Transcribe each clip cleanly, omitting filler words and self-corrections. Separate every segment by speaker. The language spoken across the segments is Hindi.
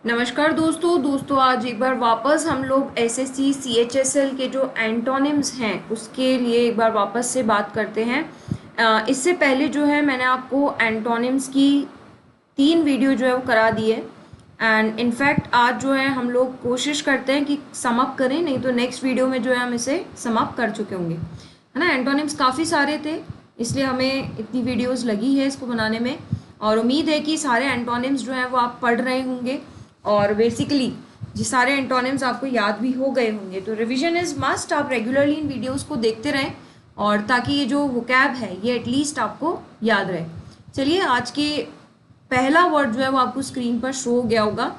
Speaker 1: नमस्कार दोस्तों आज एक बार वापस हम लोग एसएससी सीएचएसएल के जो एंटोनिम्स हैं उसके लिए एक बार वापस से बात करते हैं। इससे पहले जो है मैंने आपको एंटोनिम्स की 3 वीडियो जो है वो करा दी है। एंड इनफैक्ट आज जो है हम लोग कोशिश करते हैं कि सम अप करें, नहीं तो नेक्स्ट वीडियो में जो है हम इसे सम अप कर चुके होंगे, है ना। एंटोनिम्स काफ़ी सारे थे, इसलिए हमें इतनी वीडियोस लगी है इसको बनाने में, और उम्मीद है कि सारे एंटोनिम्स जो हैं वो आप पढ़ रहे होंगे और बेसिकली ये सारे एंटोनिम्स आपको याद भी हो गए होंगे। तो रिवीजन इज़ मस्ट, आप रेगुलरली इन वीडियोस को देखते रहें और ताकि ये जो वोकैब है ये एटलीस्ट आपको याद रहे। चलिए, आज के पहला वर्ड जो है वो आपको स्क्रीन पर शो हो गया होगा।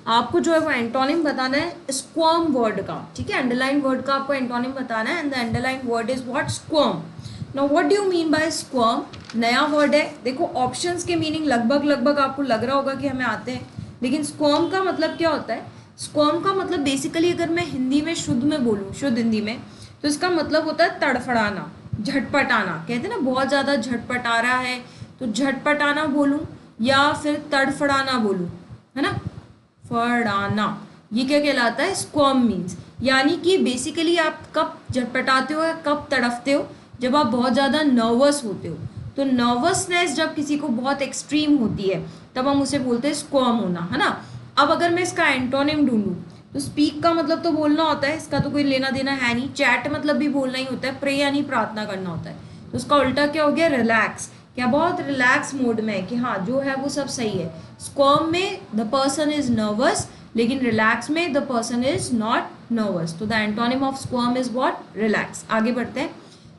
Speaker 1: आपको जो है वो एंटोनिम बताना है स्क्वर्म वर्ड का, ठीक है। अंडरलाइन वर्ड का आपको एंटोनिम बताना है and the underline word is what? Squirm. Now what do you mean by squirm? नया वर्ड है। देखो, ऑप्शंस के मीनिंग लगभग आपको लग रहा होगा कि हमें आते हैं, लेकिन स्क्वर्म का मतलब क्या होता है? स्क्वर्म का मतलब बेसिकली अगर मैं हिंदी में शुद्ध में बोलूँ, शुद्ध हिंदी में, तो इसका मतलब होता है तड़फड़ाना, झटपटाना। कहते हैं ना बहुत ज़्यादा झटपटा रहा है, तो झटपटाना बोलूँ या फिर तड़फड़ाना बोलूँ, है ना, फड़ाना। ये क्या कहलाता है? स्क्वर्म मीन्स। यानी कि बेसिकली आप कब झटपटाते हो या कब तड़फते हो? जब आप बहुत ज़्यादा नर्वस होते हो। तो नर्वसनेस जब किसी को बहुत एक्सट्रीम होती है तब हम उसे बोलते हैं स्क्वर्म होना, है ना। अब अगर मैं इसका एंटोनिम ढूंढूं तो स्पीक का मतलब तो बोलना होता है, इसका तो कोई लेना देना है नहीं। चैट मतलब भी बोलना ही होता है। प्रे यानी प्रार्थना करना होता है। तो उसका उल्टा क्या हो गया? रिलैक्स। क्या बहुत रिलैक्स मोड में है कि हाँ जो है वो सब सही है। स्क्वर्म में द पर्सन इज नर्वस, लेकिन रिलैक्स में the person is not nervous. तो the antonym of squirm is what? Relax. आगे बढ़ते हैं।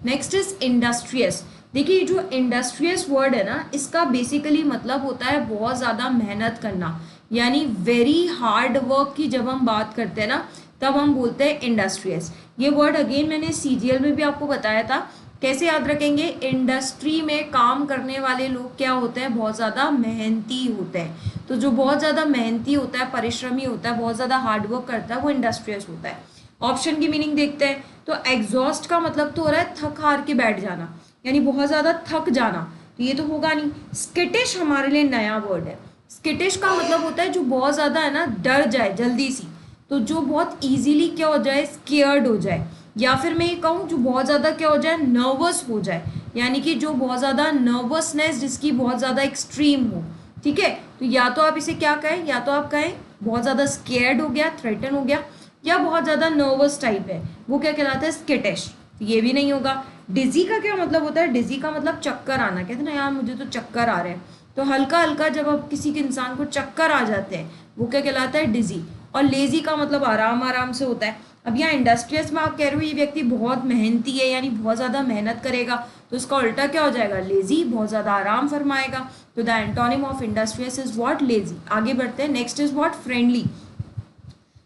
Speaker 1: Next is industrious. देखिए, जो इंडस्ट्रियस वर्ड है ना, इसका बेसिकली मतलब होता है बहुत ज़्यादा मेहनत करना, यानी वेरी हार्ड वर्क की जब हम बात करते हैं ना तब हम बोलते हैं इंडस्ट्रियस। ये वर्ड अगेन मैंने सीजीएल में भी आपको बताया था। कैसे याद रखेंगे? इंडस्ट्री में काम करने वाले लोग क्या होते हैं? बहुत ज़्यादा मेहनती होते हैं। तो जो बहुत ज़्यादा मेहनती होता है, परिश्रमी होता है, बहुत ज़्यादा हार्डवर्क करता है, वो इंडस्ट्रियस होता है। ऑप्शन की मीनिंग देखते हैं। तो एग्जॉस्ट का मतलब तो हो रहा है थक हार के बैठ जाना, यानी बहुत ज़्यादा थक जाना, तो ये तो होगा नहीं। स्किटिश हमारे लिए नया वर्ड है। स्किटिश का मतलब होता है जो बहुत ज़्यादा है ना डर जाए जल्दी सी, तो जो बहुत इजीली क्या हो जाए? स्केयर्ड हो जाए। या फिर मैं ये कहूँ जो बहुत ज़्यादा क्या हो जाए? नर्वस हो जाए, यानी कि जो बहुत ज़्यादा नर्वसनेस जिसकी बहुत ज़्यादा एक्सट्रीम हो, ठीक है। तो या तो आप इसे क्या कहें? या तो आप कहें बहुत ज़्यादा स्केयर्ड हो गया, थ्रेटन हो गया, या बहुत ज़्यादा नर्वस टाइप है, वो क्या कहलाता है? स्किटिश। तो ये भी नहीं होगा। डिजी का क्या मतलब होता है? डिजी का मतलब चक्कर आना। कहते हैं ना यार मुझे तो चक्कर आ रहे हैं, तो हल्का हल्का जब अब किसी के इंसान को चक्कर आ जाते हैं वो क्या कहलाता है? डिजी। और लेजी का मतलब आराम आराम से होता है। अब यहाँ इंडस्ट्रियस में आप कह रहे हो ये व्यक्ति बहुत मेहनती है, यानी बहुत ज़्यादा मेहनत करेगा, तो उसका उल्टा क्या हो जाएगा? लेजी, बहुत ज़्यादा आराम फरमाएगा। तो the antonym of industrious is what? Lazy. आगे बढ़ते हैं। Next is what? फ्रेंडली।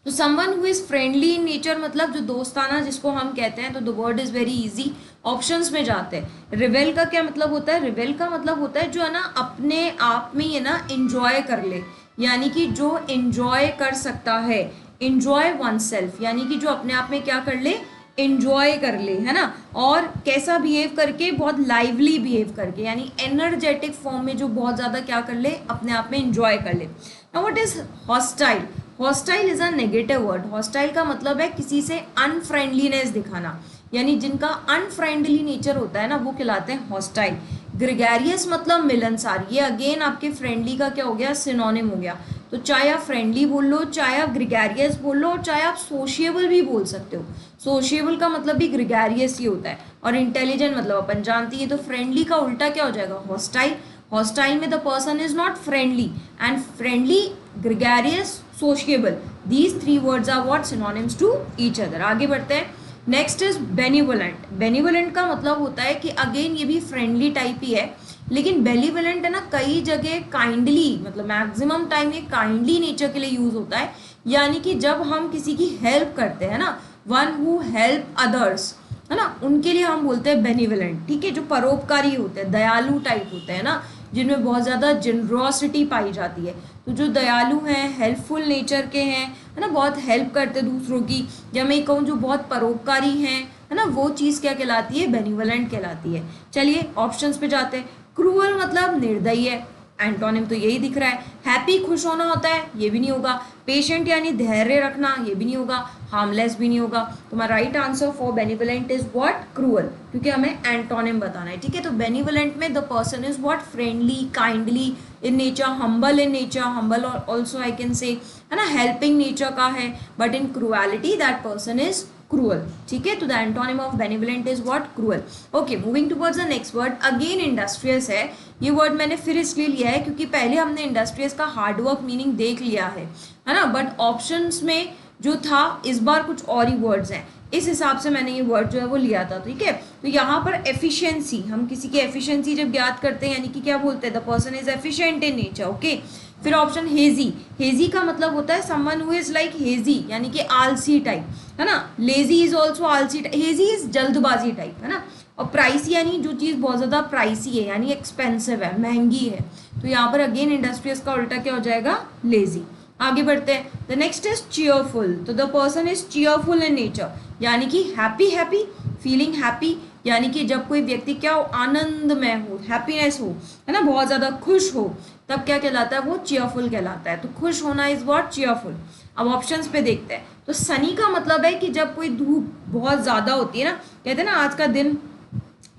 Speaker 1: तो someone who is friendly in nature मतलब जो दोस्ताना जिसको हम कहते हैं, तो the word is very easy. Options में जाते हैं। रिवेल का क्या मतलब होता है? रिवेल का मतलब होता है जो है ना अपने आप में ये ना इंजॉय कर ले, यानी कि जो इंजॉय कर सकता है। इंजॉय वन सेल्फ, यानी कि जो अपने आप में क्या कर ले? इंजॉय कर ले, है ना। और कैसा बिहेव करके? बहुत लाइवली बिहेव करके, यानी एनर्जेटिक फॉर्म में जो बहुत ज़्यादा क्या कर ले? अपने आप में इंजॉय कर ले। Now what is hostile? Hostile is a negative word. Hostile का मतलब है किसी से अनफ्रेंडलीनेस दिखाना, यानी जिनका अनफ्रेंडली नेचर होता है ना वो कहलाते हैं हॉस्टाइल। ग्रेगेरियस मतलब मिलनसार। ये अगेन आपके फ्रेंडली का क्या हो गया? सिनोनिम हो गया। तो चाहे आप फ्रेंडली बोल लो, चाहे आप ग्रेगेरियस बोल लो, और चाहे आप सोशिएबल भी बोल सकते हो। सोशिएबल का मतलब भी ग्रेगेरियस ही होता है। और इंटेलिजेंट मतलब अपन जानती है। तो फ्रेंडली का उल्टा क्या हो जाएगा? हॉस्टाइल। हॉस्टाइल में the person is not friendly, and friendly, gregarious, sociable, these three words are what? synonyms to each other। आगे बढ़ते हैं। Next is benevolent. बेनिवोलेंट का मतलब होता है कि अगेन ये भी फ्रेंडली टाइप ही है, लेकिन बेनिवोलेंट है ना कई जगह काइंडली, मतलब मैक्सिमम टाइम ये काइंडली नेचर के लिए यूज होता है। यानी कि जब हम किसी की हेल्प करते हैं ना, वन हु हेल्प अदर्स, है ना, उनके लिए हम बोलते हैं बेनिवोलेंट, ठीक है। जो परोपकारी होते हैं, दयालु टाइप होते हैं ना, जिनमें बहुत ज़्यादा जनरोसिटी पाई जाती है। तो जो दयालु हैं, हेल्पफुल नेचर के हैं, है ना, बहुत हेल्प करते दूसरों की, या मैं कहूँ जो बहुत परोपकारी हैं, है ना, वो चीज़ क्या कहलाती है? बेनिवोलेंट कहलाती है। चलिए ऑप्शंस पे जाते हैं। क्रूअल मतलब निर्दयी है। एंटोनिम तो यही दिख रहा है। हैप्पी खुश होना होता है, ये भी नहीं होगा। पेशेंट यानी धैर्य रखना, ये भी नहीं होगा। हार्मलेस भी नहीं होगा। तो my right answer for benevolent is what? Cruel, क्योंकि हमें एंटोनिम बताना है। ठीक है, तो बेनिवोलेंट में the person is what? Friendly, kindly in nature, humble in nature, humble also I can say, है ना, हेल्पिंग नेचर का है। But in cruelty that person is cruel. ठीक है, तो the antonym of benevolent is what? Cruel. Okay, moving towards the next word, again industrious है। ये वर्ड मैंने फिर इसलिए लिया है क्योंकि पहले हमने इंडस्ट्रियस का हार्डवर्क मीनिंग देख लिया है ना, बट ऑप्शंस में जो था इस बार कुछ और ही वर्ड्स हैं, इस हिसाब से मैंने ये वर्ड जो है वो लिया था। ठीक है, तो यहाँ पर एफिशिएंसी, हम किसी की एफिशिएंसी जब ज्ञात करते हैं यानी कि क्या बोलते हैं? The person is efficient in nature. Okay, फिर ऑप्शन हेजी, हेजी का मतलब होता है someone who is like hazy, यानी कि आलसी टाइप, है ना। लेजी इज ऑल्सो आलसी, हेजी इज जल्दबाजी टाइप, है ना। और प्राइसी यानी जो चीज़ बहुत ज़्यादा प्राइसी है, यानी एक्सपेंसिव है, महंगी है। तो यहाँ पर अगेन इंडस्ट्रियस का उल्टा क्या हो जाएगा? लेजी। आगे बढ़ते हैं, द नेक्स्ट इज चीयरफुल। तो the person is cheerful in nature, यानी कि हैप्पी, हैप्पी फीलिंग हैप्पी, यानी कि जब कोई व्यक्ति क्या हो? आनंदमय हो, हैप्पीनेस हो, है ना, बहुत ज़्यादा खुश हो, तब क्या कहलाता है? वो चीयरफुल कहलाता है। तो खुश होना इज व्हाट? चीयरफुल। अब ऑप्शंस पे देखते हैं, तो सनी का मतलब है कि जब कोई धूप बहुत ज़्यादा होती है ना, कहते हैं ना आज का दिन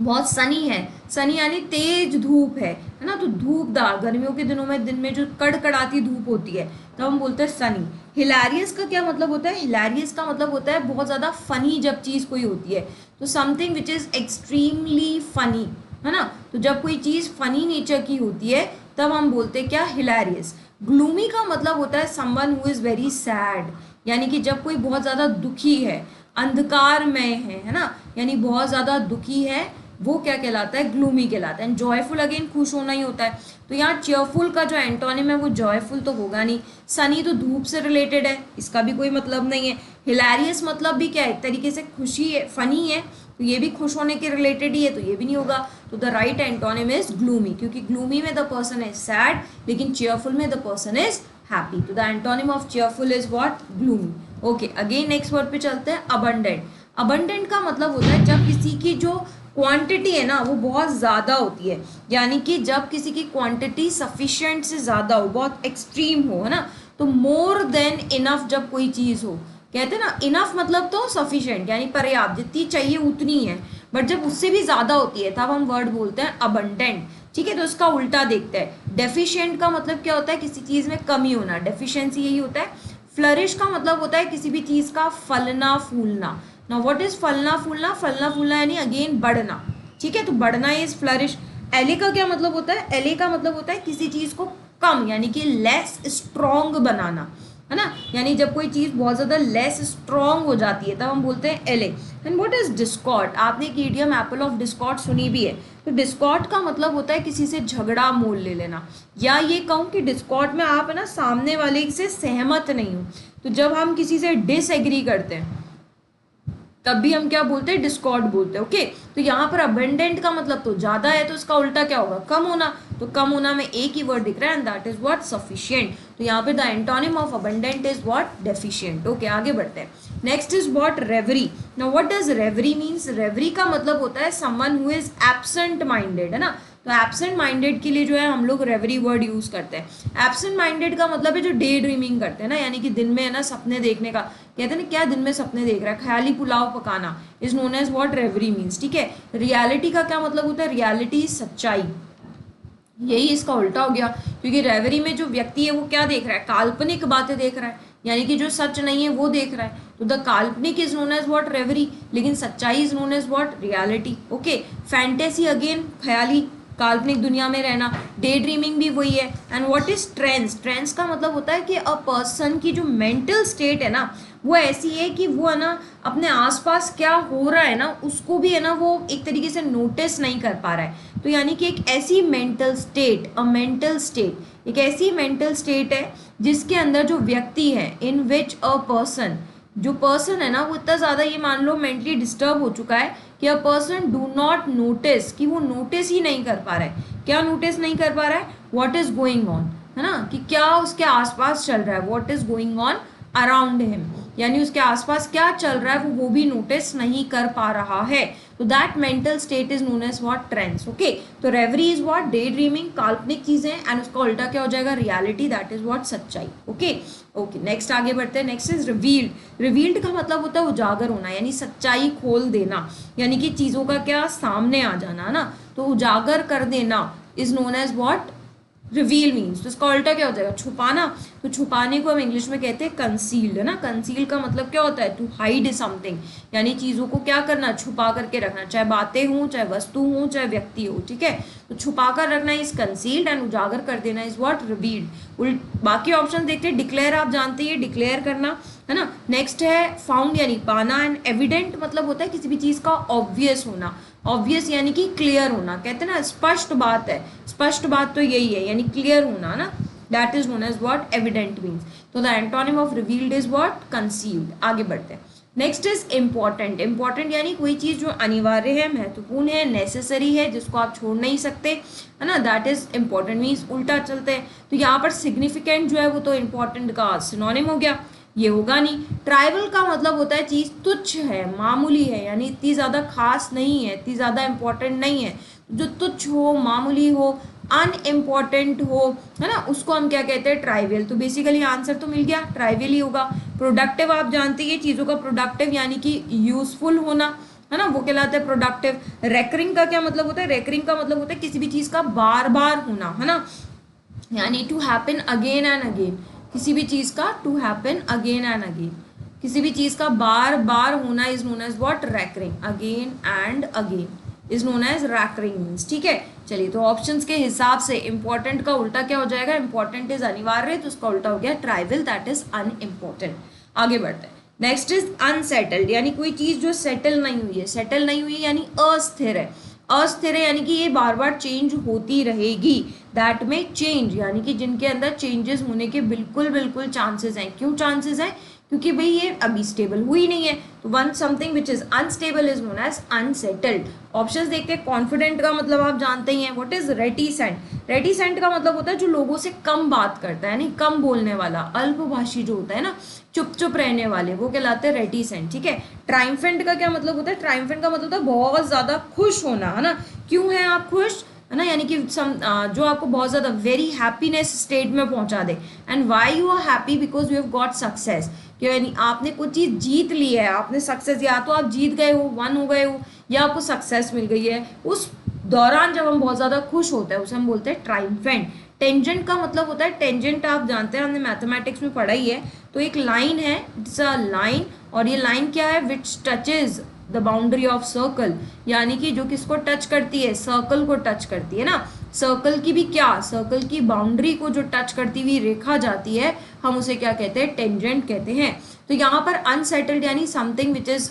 Speaker 1: बहुत सनी है, सनी यानी तेज धूप है ना, तो धूपदार, गर्मियों के दिनों में दिन में जो कड़कड़ाती धूप होती है तब हम बोलते हैं सनी। हिलारियस का क्या मतलब होता है? हिलारियस का मतलब होता है बहुत ज़्यादा फनी जब चीज़ कोई होती है, तो something which is extremely funny, है ना। तो जब कोई चीज़ फनी नेचर की होती है तब हम बोलते हैं क्या? हिलारियस। ग्लूमी का मतलब होता है someone who is very sad, यानी कि जब कोई बहुत ज़्यादा दुखी है, अंधकारमय है ना, यानी बहुत ज़्यादा दुखी है, वो क्या कहलाता है? ग्लूमी कहलाता है। जॉयफुल अगेन खुश होना ही होता है। तो यहाँ चीयरफुल का जो एंटोनिम है वो जॉयफुल तो होगा नहीं। सनी तो धूप से रिलेटेड है, इसका भी कोई मतलब नहीं है। हिलारियस मतलब भी क्या है? एक तरीके से खुशी है, फनी है, तो ये भी खुश होने के रिलेटेड ही है, तो ये भी नहीं होगा। तो the right antonym is gloomy, क्योंकि ग्लूमी में द पर्सन इज सैड, लेकिन चीयरफुल में द पर्सन इज हैप्पी। तो the antonym of cheerful is what? Gloomy. Okay, again next word पे चलते हैं, अबंडेंट। अबंडेंट का मतलब होता है जब किसी की जो क्वांटिटी है ना वो बहुत ज़्यादा होती है, यानी कि जब किसी की क्वांटिटी सफिशिएंट से ज़्यादा हो, बहुत एक्सट्रीम हो, है ना। तो मोर देन इनफ जब कोई चीज़ हो, कहते हैं ना, इनफ मतलब तो सफिशिएंट यानी पर्याप्त, जितनी चाहिए उतनी है, बट जब उससे भी ज़्यादा होती है तब हम वर्ड बोलते हैं अबंडेंट। ठीक है, तो इसका उल्टा देखते हैं। डेफिशिएंट का मतलब क्या होता है? किसी चीज़ में कमी होना, डेफिशिएंसी यही होता है। फ्लरिश का मतलब होता है किसी भी चीज़ का फलना फूलना। नाउ व्हाट इज फलना फूलना? फलना फूलना यानी अगेन बढ़ना। ठीक है, तो बढ़ना इज फ्लरिश। एले का क्या मतलब होता है? एले का मतलब होता है किसी चीज़ को कम, यानी कि लेस स्ट्रॉन्ग बनाना, है ना। यानी जब कोई चीज़ बहुत ज़्यादा लेस स्ट्रॉन्ग हो जाती है तब हम बोलते हैं एले। And what is Discord? आपने एक इडियम एप्पल ऑफ डिस्कॉर्ड सुनी भी है। तो डिस्कॉर्ड का मतलब होता है किसी से झगड़ा मोल ले लेना, या ये कहूँ कि डिस्कॉर्ड में आप है ना सामने वाले से सहमत नहीं हो, तो जब हम किसी से डिसएग्री करते हैं तब भी हम क्या बोलते हैं? डिस्कॉर्ड बोलते हैं। ओके, तो यहाँ पर अबंडेंट का मतलब तो ज़्यादा है, तो इसका उल्टा क्या होगा? कम होना। तो कम होना में एक ही वर्ड दिख रहा है, and that is what? Sufficient. तो यहाँ पे the antonym of abundant is what? Deficient. Okay, आगे बढ़ते हैं। Next is what? Reverie. Now what does reverie means? Reverie का मतलब होता है someone who is absent minded, है ना। तो एब्सेंट माइंडेड के लिए जो है हम लोग रेवरी वर्ड यूज़ करते हैं। एब्सेंट माइंडेड का मतलब है जो डे ड्रीमिंग करते हैं ना, यानी कि दिन में है ना सपने देखने का, कहते हैं ना क्या दिन में सपने देख रहा है, ख्याली पुलाव पकाना is known as what? Reverie means. ठीक है, रियलिटी का क्या मतलब होता है? रियलिटी सच्चाई, यही इसका उल्टा हो गया, क्योंकि रेवरी में जो व्यक्ति है वो क्या देख रहा है? काल्पनिक बातें देख रहा है, यानी कि जो सच नहीं है वो देख रहा है। तो द काल्पनिक is known as what? Reverie, लेकिन सच्चाई is known as what? Reality. Okay, fantasy again ख्याली काल्पनिक दुनिया में रहना, डे ड्रीमिंग भी वही है। And what is trance? Trance का मतलब होता है कि अ पर्सन की जो मेंटल स्टेट है ना वो ऐसी है कि वो है ना अपने आसपास क्या हो रहा है ना उसको भी है ना वो एक तरीके से नोटिस नहीं कर पा रहा है। तो यानी कि एक ऐसी मेंटल स्टेट, अ मेंटल स्टेट एक ऐसी मेंटल स्टेट है जिसके अंदर जो व्यक्ति है, इन विच अ पर्सन, जो पर्सन है ना वो इतना ज़्यादा ये मान लो मेंटली डिस्टर्ब हो चुका है कि a person do not notice, कि वो नोटिस ही नहीं कर पा रहा है। क्या नोटिस नहीं कर पा रहा है? व्हाट इज गोइंग ऑन, है ना, कि क्या उसके आसपास चल रहा है, what is going on around him, यानी उसके आसपास क्या चल रहा है वो भी नोटिस नहीं कर पा रहा है। तो that mental state is known as what, trance. Okay, तो reverie is what, day dreaming, काल्पनिक चीजें, एंड उसका उल्टा क्या हो जाएगा, रियलिटी, दैट इज व्हाट, सच्चाई। ओके ओके, नेक्स्ट आगे बढ़ते हैं। Next is revealed. रिवील्ड का मतलब होता है उजागर होना, यानी सच्चाई खोल देना, यानी कि चीजों का क्या सामने आ जाना ना, तो उजागर कर देना is known as what, reveal means. तो इसका उल्टा क्या हो जाएगा, छुपाना। तो छुपाने को हम इंग्लिश में कहते हैं कंसील्ड, है ना। कंसील का मतलब क्या होता है, टू हाइड समथिंग, यानी चीजों को क्या करना, छुपा करके रखना, चाहे बातें हों, चाहे वस्तु हो, चाहे व्यक्ति हो, ठीक है। तो छुपा कर रखना इज कंसील्ड, एंड उजागर कर देना इज व्हाट, रिवील्ड। बाकी ऑप्शन देखते हैं। डिक्लेयर आप जानते हैं, डिक्लेयर करना, है ना। नेक्स्ट है फाउंड, यानी पाना, एंड एविडेंट मतलब होता है किसी भी चीज का ऑब्वियस होना। ऑब्वियस यानी कि क्लियर होना, कहते हैं ना स्पष्ट बात है, स्पष्ट बात तो यही है, यानी क्लियर होना ना, that is known as what, evident means. तो the antonym of revealed is what, concealed. आगे बढ़ते हैं। Next is important. इम्पॉर्टेंट यानी कोई चीज जो अनिवार्य है, महत्वपूर्ण है, नेसेसरी है, जिसको आप छोड़ नहीं सकते, है ना, दैट इज इम्पॉर्टेंट मीन्स। उल्टा चलते हैं तो यहाँ पर सिग्निफिकेंट जो है वो तो इम्पॉर्टेंट का सिनोनिम हो गया, ये होगा नहीं। ट्राइवल का मतलब होता है चीज तुच्छ है, मामूली है, यानी इतनी ज्यादा खास नहीं है, इतनी ज्यादा इंपॉर्टेंट नहीं है। जो तुच्छ हो, मामूली हो, अनइम्पॉर्टेंट हो, है ना, उसको हम क्या कहते हैं, ट्राइवल। तो बेसिकली आंसर तो मिल गया, ट्राइवल ही होगा। प्रोडक्टिव आप जानते हैं चीजों का प्रोडक्टिव यानी कि यूजफुल होना, है ना, वो कहलाता है प्रोडक्टिव। रेकरिंग का क्या मतलब होता है, रेकरिंग का मतलब होता है किसी भी चीज का बार बार होना, है ना, यानी to happen again and again, किसी भी चीज का to happen again and again, किसी भी चीज का बार बार होना is known as what, recurring. Again and again is known as recurring means, ठीक है। चलिए, तो ऑप्शंस के हिसाब से इंपॉर्टेंट का उल्टा क्या हो जाएगा, इंपॉर्टेंट इज अनिवार्य, तो उसका उल्टा हो गया ट्राइवल, दैट इज अनइम्पॉर्टेंट। आगे बढ़ते हैं। नेक्स्ट इज अनसेटल्ड, यानी कोई चीज जो सेटल नहीं हुई है, सेटल नहीं हुई है यानी अस्थिर है। अस्थिर है यानी कि ये बार बार चेंज होती रहेगी, दैट में चेंज, यानी कि जिनके अंदर चेंजेस होने के बिल्कुल बिल्कुल चांसेस हैं। क्यों चांसेस हैं, क्योंकि भाई ये अभी स्टेबल हुई नहीं है। तो one something which is unstable is known as unsettled. Options देखते हैं। कॉन्फिडेंट का मतलब आप जानते ही हैं, व्हाट इज रेटिसेंट। रेटिसेंट का मतलब होता है जो लोगों से कम बात करता है, यानी कम बोलने वाला, अल्पभाषी जो होता है ना, चुप चुप रहने वाले, वो कहलाते हैं रेटिसेंट, ठीक है। ट्राइम्फेंट का क्या मतलब होता है, ट्राइम्फेंट का मतलब होता है बहुत ज्यादा खुश होना, है ना। क्यों है आप खुश, है ना, यानी कि जो आपको बहुत ज्यादा वेरी हैप्पीनेस स्टेट में पहुंचा दे। And why you are happy, because you have got success, यानी आपने कुछ चीज जीत ली है, आपने सक्सेस, या तो आप जीत गए हो, वन हो गए हो, या आपको सक्सेस मिल गई है, उस दौरान जब हम बहुत ज्यादा खुश होते हैं उसे हम बोलते हैं ट्राइम्फेंट। टेंजेंट का मतलब होता है, टेंजेंट आप जानते हैं, हमने मैथमेटिक्स में पढ़ा ही है, तो एक लाइन है, इट्स अ लाइन, और ये लाइन क्या है, which touches the boundary of circle, यानी कि जो किसको टच करती है, सर्कल को टच करती है ना। सर्कल की भी क्या, सर्कल की बाउंड्री को जो टच करती हुई रेखा जाती है, हम उसे क्या कहते हैं, टेंजेंट कहते हैं। तो यहाँ पर अनसेटल्ड यानी समथिंग विच इज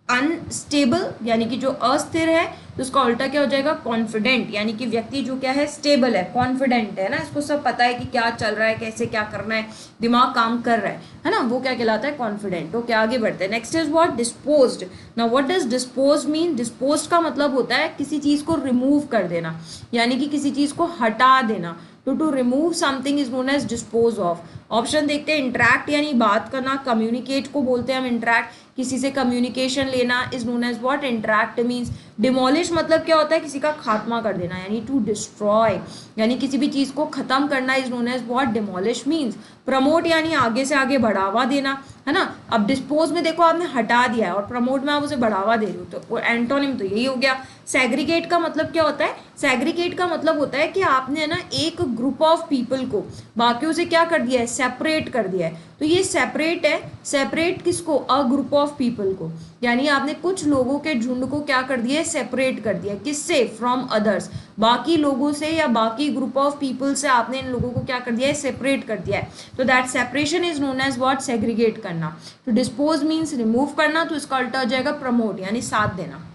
Speaker 1: अनस्टेबल, यानी कि जो अस्थिर है, तो उसका उल्टा क्या हो जाएगा, कॉन्फिडेंट, यानी कि व्यक्ति जो क्या है, स्टेबल है, कॉन्फिडेंट है ना, इसको सब पता है कि क्या चल रहा है, कैसे क्या करना है, दिमाग काम कर रहा है ना, वो क्या कहलाता है, कॉन्फिडेंट। तो क्या आगे बढ़ते हैं। Next is what, disposed. Now what does disposed mean. Disposed का मतलब होता है किसी चीज को रिमूव कर देना, यानी कि किसी चीज को हटा देना। To remove something is known as dispose of. Option देखते हैं। इंटरैक्ट यानी बात करना, कम्युनिकेट को बोलते हैं हम इंटरैक्ट, किसी से कम्युनिकेशन लेना is known as what, interact means. Demolish मतलब क्या होता है, किसी का खात्मा कर देना, यानी टू डिस्ट्रॉय, यानी किसी भी चीज को खत्म करना is known as what, demolish means. Promote यानी आगे से आगे बढ़ावा देना, है ना। अब डिस्पोज में देखो आपने हटा दिया है, और प्रमोट में आप उसे बढ़ावा दे रहे हो, तो एंटोनिम तो यही हो गया। सेग्रीगेट का मतलब क्या होता है, सेग्रीगेट का मतलब होता है कि आपने ना एक ग्रुप ऑफ पीपल को बाकियों से क्या कर दिया है, सेपरेट कर दिया है। तो ये सेपरेट है, सेपरेट किसको, अ ग्रुप ऑफ पीपल को, यानी आपने कुछ लोगों के झुंड को क्या कर दिया है, सेपरेट कर दिया। किससे, फ्रॉम अदर्स, बाकी लोगों से या बाकी ग्रुप ऑफ पीपल से आपने इन लोगों को क्या कर दिया है, सेपरेट कर दिया है। तो that separation is known as what, segregate करना। तो डिस्पोज मीन्स रिमूव करना, तो इसका उल्टा हो जाएगा प्रमोट, यानी साथ देना।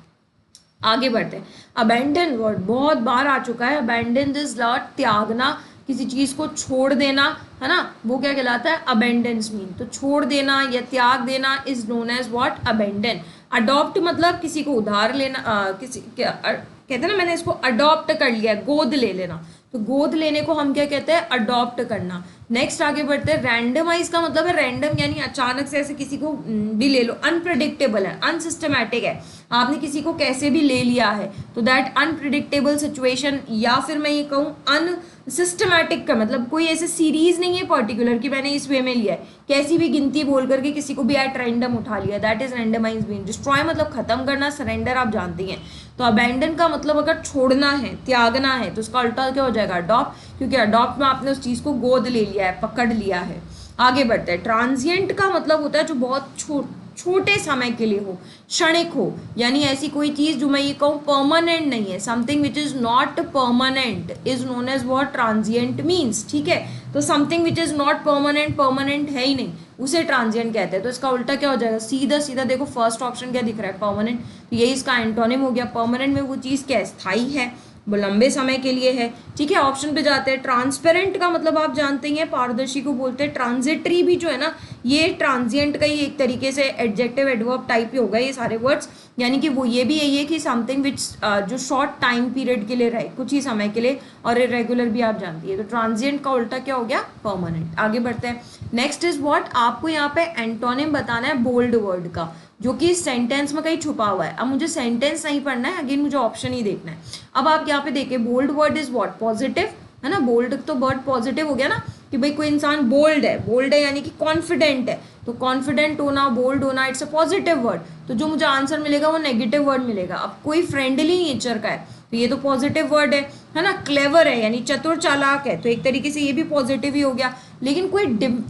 Speaker 1: आगे बढ़ते हैं। अबेंडन वर्ड बहुत बार आ चुका है। अबेंडन इज लॉट, त्यागना, किसी चीज को छोड़ देना, है ना, वो क्या कहलाता है, अबेंडेंस मीन। तो छोड़ देना या त्याग देना is known as what, abandon. Adopt मतलब किसी को उधार लेना, कहते हैं ना मैंने इसको अडॉप्ट कर लिया, गोद ले लेना, तो गोद लेने को हम क्या कहते हैं, अडॉप्ट करना। नेक्स्ट आगे बढ़ते हैं, रैंडमाइज का मतलब है रैंडम, यानी अचानक से ऐसे किसी को भी ले लो, अनप्रिडिक्टेबल है, अनसिस्टमैटिक है, आपने किसी को कैसे भी ले लिया है, तो दैट अनप्रिडिक्टेबल सिचुएशन, या फिर मैं ये कहूँ अनसिस्टमैटिक का मतलब कोई ऐसे सीरीज नहीं है पर्टिकुलर कि मैंने इस वे में लिया है, कैसी भी गिनती बोल करके किसी को भी एट रैंडम उठा लिया, that is randomise being. Destroy मतलब खत्म करना, सरेंडर आप जानते हैं। तो अबैंडन का मतलब अगर छोड़ना है, त्यागना है, तो उसका अल्टा क्या हो जाएगा, अडॉप्ट, क्योंकि अडॉप्ट में आपने उस चीज को गोद ले लिया है, पकड़ लिया है। आगे बढ़ते हैं, ट्रांजिएंट का मतलब होता है जो बहुत छोटे समय के लिए हो, क्षणिक हो, यानी ऐसी कोई चीज जो मैं ये कहूँ परमानेंट नहीं है, something which is not permanent is known as what, transient means, ठीक है। तो something which is not permanent, permanent है ही नहीं, उसे ट्रांजिएंट कहते हैं। तो इसका उल्टा क्या हो जाएगा, सीधा सीधा देखो फर्स्ट ऑप्शन क्या दिख रहा है, परमानेंट, तो यही इसका एंटोनिम हो गया। परमानेंट में वो चीज क्या है, स्थायी है, वो लंबे समय के लिए है, ठीक है। ऑप्शन पे जाते हैं, ट्रांसपेरेंट का मतलब आप जानते हैं, पारदर्शी को बोलते हैं। ट्रांजिटरी भी जो है ना, ये ट्रांजिएंट का ही एक तरीके से एडजेक्टिव एडवर्ब टाइप ही होगा ये सारे वर्ड्स, यानी कि वो ये भी यही है कि समथिंग विच जो शॉर्ट टाइम पीरियड के लिए रहे, कुछ ही समय के लिए, और इरेगुलर भी आप जानती है। तो ट्रांजिएंट का उल्टा क्या हो गया, परमानेंट। आगे बढ़ते हैं, नेक्स्ट इज व्हाट, आपको यहाँ पे एंटोनिम बताना है बोल्ड वर्ड का, जो कि सेंटेंस में कहीं छुपा हुआ है। अब मुझे सेंटेंस नहीं पढ़ना है, अगेन मुझे ऑप्शन ही देखना है। अब आप यहाँ पे देखिए, bold word is what, positive, है ना, बोल्ड तो वर्ड पॉजिटिव हो गया ना, कि भाई कोई इंसान बोल्ड है, बोल्ड है यानी कि कॉन्फिडेंट है, तो कॉन्फिडेंट होना, बोल्ड होना, इट्स अ पॉजिटिव वर्ड। तो जो मुझे आंसर मिलेगा वो नेगेटिव वर्ड मिलेगा। अब कोई फ्रेंडली नेचर का है, तो ये तो पॉजिटिव वर्ड है ना। क्लेवर है यानी चतुर चालाक है, तो एक तरीके से ये भी पॉजिटिव ही हो गया। लेकिन कोई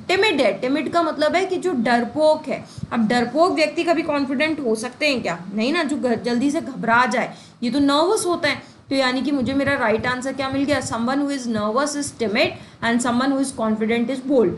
Speaker 1: टिमिड है, टिमिड का मतलब है कि जो डरपोक है। अब डरपोक व्यक्ति कभी कॉन्फिडेंट हो सकते हैं क्या, नहीं ना, जो जल्दी से घबरा जाए, ये तो नर्वस होता है। तो यानी कि मुझे मेरा राइट आंसर क्या मिल गया, someone who is nervous is timid and someone who is confident is bold.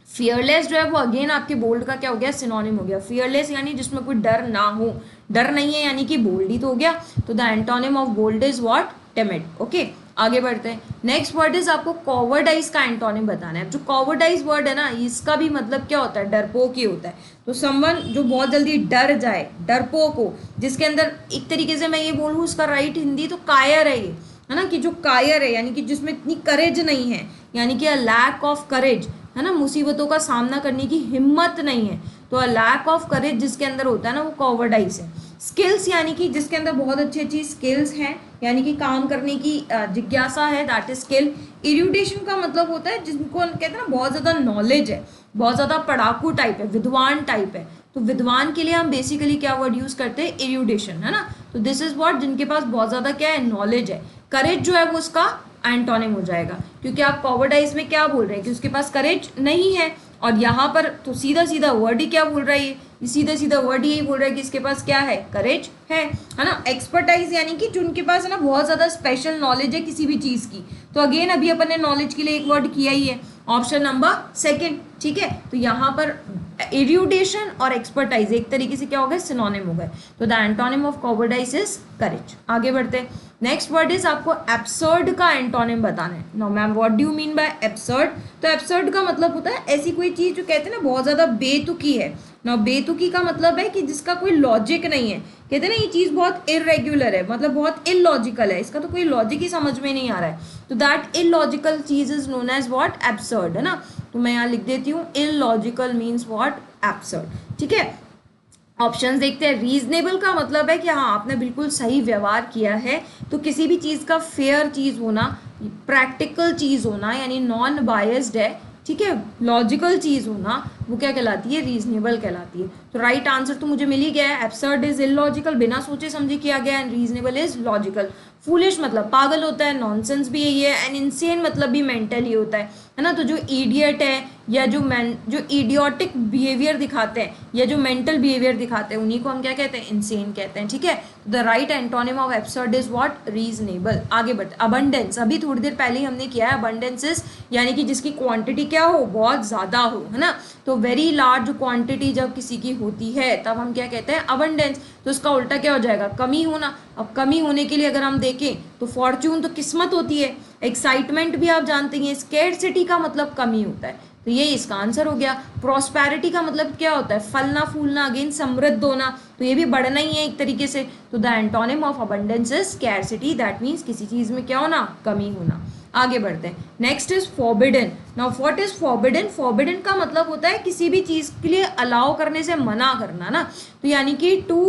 Speaker 1: Fearless जो है वो अगेन आपके बोल्ड का क्या हो गया, सिनोनिम हो गया। फियरलेस यानी जिसमें कोई डर ना हो, डर नहीं है यानी कि बोल्ड ही तो हो गया। तो the antonym of bold is what, timid. Okay, आगे बढ़ते हैं। नेक्स्ट वर्ड इज आपको कॉवर्डाइज का एंटोनिम बताना है। जो कॉवर्डाइज वर्ड है ना, इसका भी मतलब क्या होता है, डरपोक ही होता है। तो समवन जो बहुत जल्दी डर जाए, डरपोक हो, जिसके अंदर एक तरीके से मैं ये बोलूँ उसका राइट हिंदी तो कायर है ये, है ना, कि जो कायर है यानी कि जिसमें इतनी करेज नहीं है, यानी कि अ लैक ऑफ करेज, है ना, मुसीबतों का सामना करने की हिम्मत नहीं है। तो अ लैक ऑफ करेज जिसके अंदर होता है ना, वो कॉवर्डाइज है। स्किल्स यानी कि जिसके अंदर बहुत अच्छी अच्छी स्किल्स हैं, यानी कि काम करने की जिज्ञासा है, दैट इज स्किल। इरुडेशन का मतलब होता है जिनको कहते हैं ना बहुत ज़्यादा नॉलेज है, बहुत ज़्यादा पढ़ाकू टाइप है, विद्वान टाइप है। तो विद्वान के लिए हम बेसिकली क्या वर्ड यूज़ करते हैं, इरुडेशन, है ना। तो दिस इज व्हाट, जिनके पास बहुत ज़्यादा क्या है, नॉलेज है। करेज जो है वो उसका एंटोनिम हो जाएगा, क्योंकि आप कॉवर्डाइज में क्या बोल रहे हैं कि उसके पास करेज नहीं है, और यहाँ पर तो सीधा सीधा वर्ड ही क्या बोल रहा है, ये सीधा सीधा वर्ड यही बोल रहा है कि इसके पास क्या है, करेज है ना। एक्सपर्टाइज यानी कि जो उनके पास है ना बहुत ज़्यादा स्पेशल नॉलेज है किसी भी चीज़ की। तो अगेन अभी अपन ने नॉलेज के लिए एक वर्ड किया ही है, ऑप्शन नंबर सेकेंड, ठीक है। तो यहाँ पर इरुडेशन और एक्सपर्टाइज एक तरीके से क्या हो गए, सिनोनिम हो गए। तो the antonym of cowardice is courage. आगे बढ़ते हैं, नेक्स्ट वर्ड इज आपको एब्सर्ड का एंटोनिम बताना है। No ma'am, what do you mean by absurd? तो एब्सर्ड का मतलब होता है ऐसी कोई चीज जो कहते हैं ना बहुत ज्यादा बेतुकी है। ना, बेतुकी का मतलब है कि जिसका कोई लॉजिक नहीं है। कहते हैं ना ये चीज बहुत इरेग्युलर है, मतलब बहुत इलॉजिकल है, इसका तो कोई लॉजिक ही समझ में नहीं आ रहा है। तो दैट इलॉजिकल चीज is known as what, absurd, है ना। तो मैं यहाँ लिख देती हूँ, इलॉजिकल मीन्स व्हाट, एब्सर्ड, ठीक है। ऑप्शंस देखते हैं। रीजनेबल का मतलब है कि हाँ आपने बिल्कुल सही व्यवहार किया है। तो किसी भी चीज़ का फेयर चीज़ होना, प्रैक्टिकल चीज़ होना, यानी नॉन बायस्ड है, ठीक है, लॉजिकल चीज़ होना, वो क्या कहलाती है, रीजनेबल कहलाती है। तो राइट आंसर तो मुझे मिल ही गया है, एब्सर्ड इज इलॉजिकल, बिना सोचे समझे किया गया, and reasonable is logical. Foolish मतलब पागल होता है, नॉनसेंस भी यही है, एंड इनसेन मतलब भी मेंटल ही होता है ना। तो जो इडियट है या जो इडियोटिक बिहेवियर दिखाते हैं या जो मेंटल बिहेवियर दिखाते हैं उन्हीं को हम क्या कहते हैं, इनसेन कहते हैं, ठीक है। The right antonym of absurd is what, reasonable. आगे बढ़ते, अबंडेंस, अभी थोड़ी देर पहले ही हमने किया है। अबंडेंस इज यानी कि जिसकी क्वांटिटी क्या हो, बहुत ज़्यादा हो, है ना। तो वेरी लार्ज क्वांटिटी जब किसी की होती है तब हम क्या कहते हैं, अबंडेंस। तो उसका उल्टा क्या हो जाएगा, कमी होना। अब कमी होने के लिए अगर हम देखें तो फॉर्च्यून तो किस्मत होती है, एक्साइटमेंट भी आप जानते हैं, स्केर्सिटी का मतलब कमी होता है, तो ये इसका आंसर हो गया। प्रॉस्पेरिटी का मतलब क्या होता है, फलना फूलना, अगेन समृद्ध होना, तो ये भी बढ़ना ही है एक तरीके से। तो the antonym of abundance is scarcity, that means किसी चीज में क्या होना, कमी होना। आगे बढ़ते हैं। Next is forbidden. Now what is forbidden? Forbidden का मतलब होता है किसी भी चीज के लिए अलाउ करने से मना करना ना, तो यानी कि टू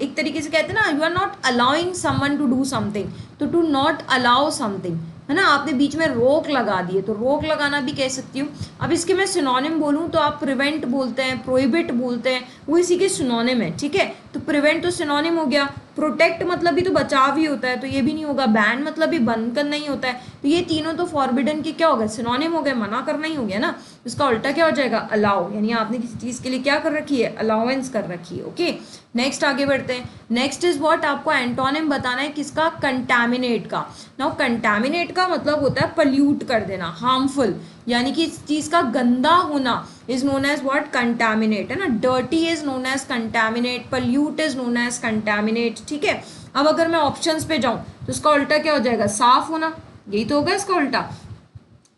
Speaker 1: एक तरीके से कहते हैं ना, you are not allowing someone to do something, तो टू नॉट अलाउ समथिंग है ना, आपने बीच में रोक लगा दी है, तो रोक लगाना भी कह सकती हूँ। अब इसके मैं सिनोनिम बोलूँ तो आप प्रिवेंट बोलते हैं, प्रोहिबिट बोलते हैं, वो इसी के सिनोनिम है, ठीक है। तो प्रिवेंट तो सिनोनिम हो गया, प्रोटेक्ट मतलब भी तो बचाव ही होता है, तो ये भी नहीं होगा, बैन मतलब भी बंद करना ही होता है, तो ये तीनों तो फॉरबिडन के क्या हो गए, सिनोनिम हो गए, मना करना ही हो गया ना। इसका उल्टा क्या हो जाएगा, अलाउ, यानी आपने किसी चीज़ के लिए क्या कर रखी है, अलाउंस कर रखी है। ओके, नेक्स्ट आगे बढ़ते हैं। नेक्स्ट इज व्हाट, आपको एंटोनिम बताना है किसका, कंटामिनेट का। नाउ कंटामिनेट का मतलब होता है पल्यूट कर देना, हार्मफुल, यानी कि इस चीज़ का गंदा होना is known as what, contaminate, है ना। Dirty is known as contaminate, pollute is known as contaminate, ठीक है। अब अगर मैं ऑप्शंस पे जाऊं तो इसका उल्टा क्या हो जाएगा, साफ होना, यही तो होगा इसका उल्टा।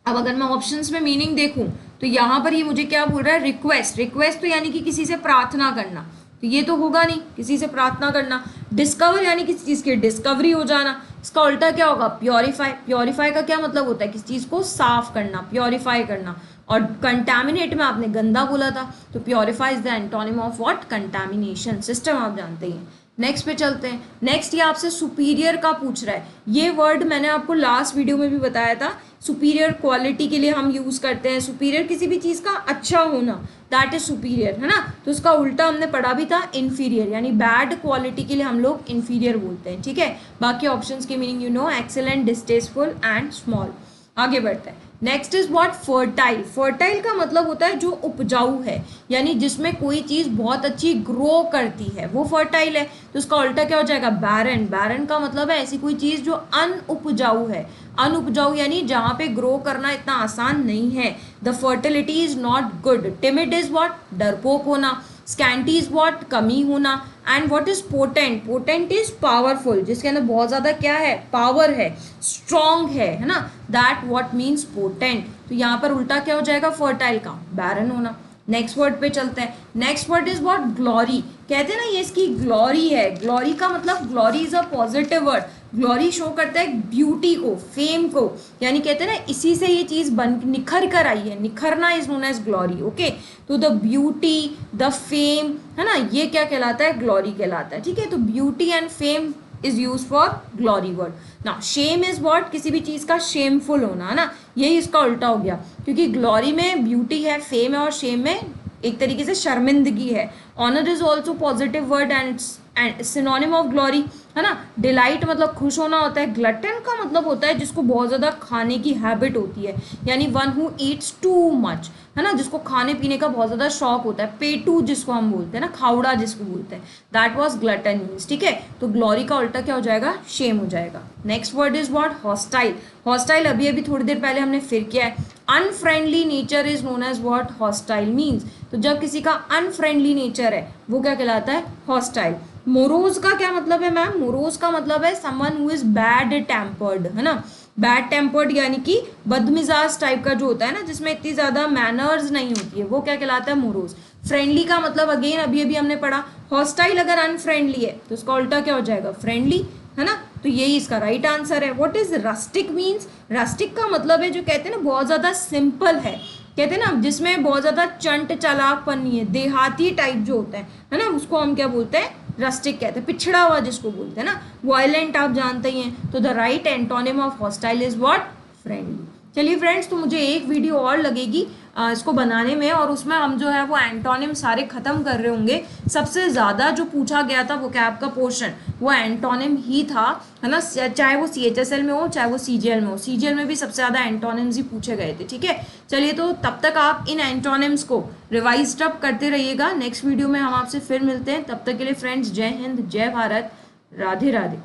Speaker 1: अब अगर मैं ऑप्शंस में मीनिंग देखूं तो यहाँ पर ये मुझे क्या बोल रहा है, रिक्वेस्ट, रिक्वेस्ट तो यानी कि किसी से प्रार्थना करना, तो ये तो होगा नहीं, किसी से प्रार्थना करना। डिस्कवर यानी किसी चीज़ की डिस्कवरी हो जाना, इसका उल्टा क्या होगा, प्योरीफाई। प्योरीफाई का क्या मतलब होता है, किसी चीज़ को साफ करना, प्योरीफाई करना। और कंटामिनेट में आपने गंदा बोला था, तो purify is the antonym of what, contamination. System आप जानते ही हैं। नेक्स्ट पे चलते हैं। नेक्स्ट ये आपसे सुपीरियर का पूछ रहा है, ये वर्ड मैंने आपको लास्ट वीडियो में भी बताया था, सुपीरियर क्वालिटी के लिए हम यूज़ करते हैं, सुपीरियर किसी भी चीज़ का अच्छा होना, दैट इज सुपीरियर, है ना। तो उसका उल्टा हमने पढ़ा भी था, इन्फीरियर, यानी बैड क्वालिटी के लिए हम लोग इन्फीरियर बोलते हैं, ठीक है। बाकी ऑप्शंस की meaning you know, excellent, distasteful and small. आगे बढ़ते हैं। Next is what, fertile. Fertile का मतलब होता है जो उपजाऊ है, यानी जिसमें कोई चीज़ बहुत अच्छी ग्रो करती है, वो फर्टाइल है। तो उसका उल्टा क्या हो जाएगा, बैरन। बैरन का मतलब है ऐसी कोई चीज़ जो अनउपजाऊ है, अनउपजाऊ यानी जहाँ पे ग्रो करना इतना आसान नहीं है। The fertility is not good. Timid is what, डरपोक होना। स्कैंटी इज व्हाट, कमी होना। And what is potent, potent is powerful, जिसके अंदर बहुत ज़्यादा क्या है, पावर है, स्ट्रॉन्ग है ना, दैट व्हाट मीन्स पोटेंट। तो यहाँ पर उल्टा क्या हो जाएगा, फर्टाइल का, बैरन होना। नेक्स्ट वर्ड पे चलते हैं। Next word is what, glory. कहते हैं ना ये इसकी ग्लोरी है, ग्लोरी का मतलब, glory is a positive word, glory show करता है ब्यूटी को, फेम को, यानी कहते हैं ना इसी से ये चीज़ बन निखर कर आई है, निखरना is known as glory. Okay, तो द ब्यूटी, द फेम, है ना, ये क्या कहलाता है, ग्लोरी कहलाता है, ठीक है। तो beauty and fame is use for glory word. ना शेम इज व्हाट, किसी भी चीज़ का शेमफुल होना, है ना, यही इसका उल्टा हो गया, क्योंकि ग्लोरी में ब्यूटी है, फेम है, और शेम में एक तरीके से शर्मिंदगी है। Honour is also positive word and synonym of glory, है ना। डिलाइट मतलब खुश होना होता है। ग्लटन का मतलब होता है जिसको बहुत ज़्यादा खाने की हैबिट होती है, यानी one who Yeats too much, है ना, जिसको खाने पीने का बहुत ज़्यादा शौक होता है। पेटू जिसको हम बोलते हैं ना, खावड़ा जिसको बोलते हैं, दैट वाज ग्लटन मीन्स, ठीक है। तो ग्लोरी का उल्टा क्या हो जाएगा, शेम हो जाएगा। Next word is what, hostile. Hostile अभी अभी थोड़ी देर पहले हमने फिर किया है। Unfriendly nature is known as what, hostile means. तो जब किसी का अनफ्रेंडली नेचर है वो क्या कहलाता है, हॉस्टाइल। मोरोज का क्या मतलब है मैम, मोरोज का मतलब है someone who is bad tempered, है ना। बैड टेम्पर्ड यानी कि बदमिजाज टाइप का जो होता है ना, जिसमें इतनी ज़्यादा मैनर्स नहीं होती है, वो क्या कहलाता है, मोरोज। फ्रेंडली का मतलब अगेन अभी अभी हमने पढ़ा, हॉस्टाइल अगर अनफ्रेंडली है तो उसका उल्टा क्या हो जाएगा, फ्रेंडली, है ना। तो यही इसका राइट आंसर है। What is rustic means, rustic का मतलब है जो कहते हैं ना बहुत ज़्यादा सिंपल है, कहते हैं ना जिसमें बहुत ज़्यादा चंट चालाकपन नहीं है, देहाती टाइप जो होता है ना, उसको हम क्या बोलते हैं, रस्टिक कहते हैं, पिछड़ा हुआ जिसको बोलते हैं ना। वायलेंट आप जानते ही हैं, तो the right antonym of hostile is what, friendly. चलिए फ्रेंड्स, तो मुझे एक वीडियो और लगेगी इसको बनाने में, और उसमें हम जो है वो एंटोनिम सारे ख़त्म कर रहे होंगे। सबसे ज़्यादा जो पूछा गया था वो कैब का पोर्शन, वो एंटोनिम ही था, है ना, चाहे वो CHSL में हो चाहे वो CGL में हो। CGL में भी सबसे ज़्यादा एंटोनिम्स ही पूछे गए थे, ठीक है। चलिए, तो तब तक आप इन एंटोनिम्स को रिवाइज अप करते रहिएगा। नेक्स्ट वीडियो में हम आपसे फिर मिलते हैं, तब तक के लिए फ्रेंड्स, जय हिंद, जय भारत, राधे राधे।